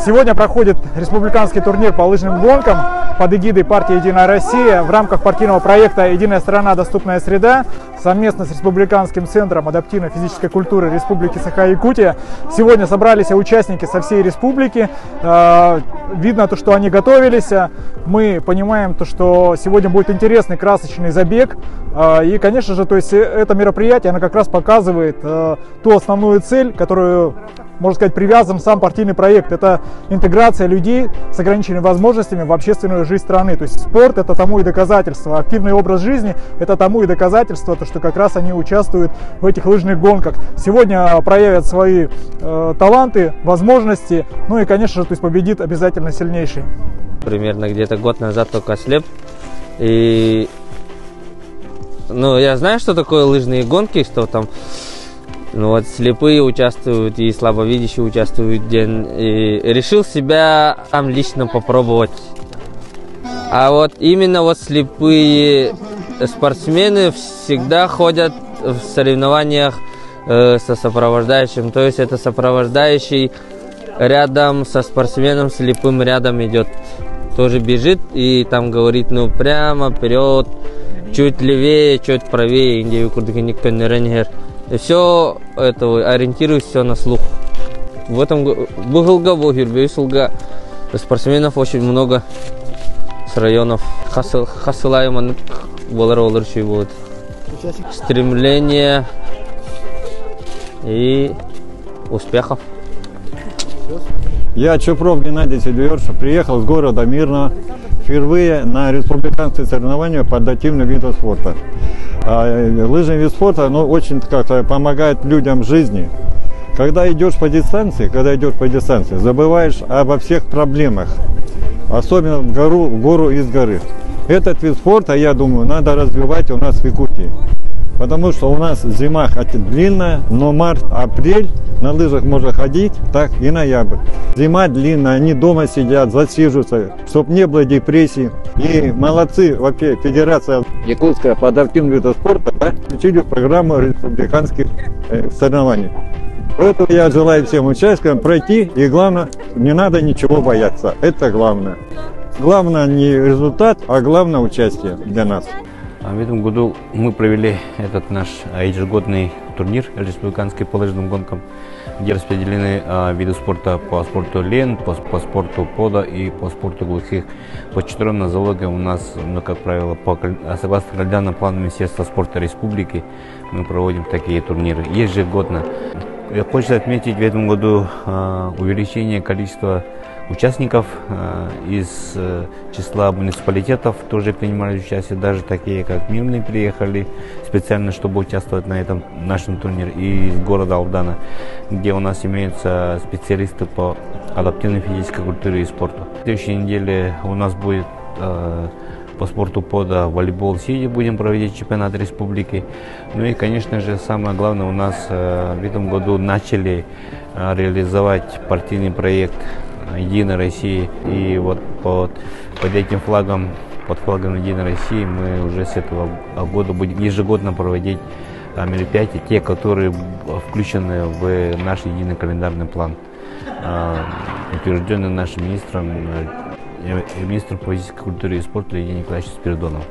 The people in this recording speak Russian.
Сегодня проходит республиканский турнир по лыжным гонкам под эгидой партии «Единая Россия» в рамках партийного проекта «Единая страна. Доступная среда» совместно с Республиканским центром адаптивной физической культуры Республики Саха-Якутия. Сегодня собрались участники со всей республики. Видно, что они готовились. Мы понимаем, что сегодня будет интересный, красочный забег. И, конечно же, это мероприятие, оно как раз показывает ту основную цель, которую, можно сказать, привязан сам партийный проект. Это интеграция людей с ограниченными возможностями в общественную жизнь страны. То есть спорт — это тому и доказательство. Активный образ жизни — это тому и доказательство, что как раз они участвуют в этих лыжных гонках. Сегодня проявят свои таланты, возможности. Ну и, конечно же, победит обязательно сильнейший. Примерно где-то год назад только ослеп. И я знаю, что такое лыжные гонки, что там слепые участвуют и слабовидящие участвуют. И решил себя там лично попробовать. А именно слепые спортсмены всегда ходят в соревнованиях со сопровождающим. То есть это сопровождающий рядом со спортсменом слепым рядом идет. Тоже бежит и там говорит, прямо вперед, чуть левее, чуть правее, где никто не ренегер. И все это ориентируюсь все на слух. В этом спортсменов очень много с районов. Хасылаем будет. Стремление и успехов. Я Чупров Геннадий Сильверович, приехал с города Мирного впервые на республиканские соревнования по адаптивным видам спорта. Лыжный вид спорта очень как-то помогает людям в жизни. Когда идешь по дистанции, забываешь обо всех проблемах, особенно в гору из горы. Этот вид спорта, я думаю, надо развивать у нас в Якутии. Потому что у нас зима хоть длинная, но март-апрель на лыжах можно ходить, так и ноябрь. Зима длинная, они дома сидят, засиживаются, чтобы не было депрессии. И молодцы, вообще, Федерация Якутская по адаптивным видам спорта включили в программу республиканских соревнований. Поэтому я желаю всем участникам пройти, и главное, не надо ничего бояться, это главное. Главное не результат, а главное участие для нас. В этом году мы провели этот наш ежегодный турнир республиканский по лыжным гонкам, где распределены виды спорта по спорту лен, по спорту пода и по спорту глухих. По 4 нозологиям у нас, как правило, согласно календарному плану Министерства спорта Республики, мы проводим такие турниры ежегодно. Хочется отметить в этом году увеличение количества участников из числа муниципалитетов тоже принимали участие, даже такие как Мирный приехали специально, чтобы участвовать на этом нашем турнире, и из города Алдана, где у нас имеются специалисты по адаптивной физической культуре и спорту. В следующей неделе у нас будет по спорту пода волейбол сидя, будем проводить чемпионат республики. Ну и, конечно же, самое главное, у нас в этом году начали реализовать партийный проект «Единой России». И под этим флагом, под флагом «Единой России» мы уже с этого года будем ежегодно проводить мероприятия, те, которые включены в наш единый календарный план, утвержденный нашим министром по физической культуре и спорту Леонидом Николаевичем Спиридоновым.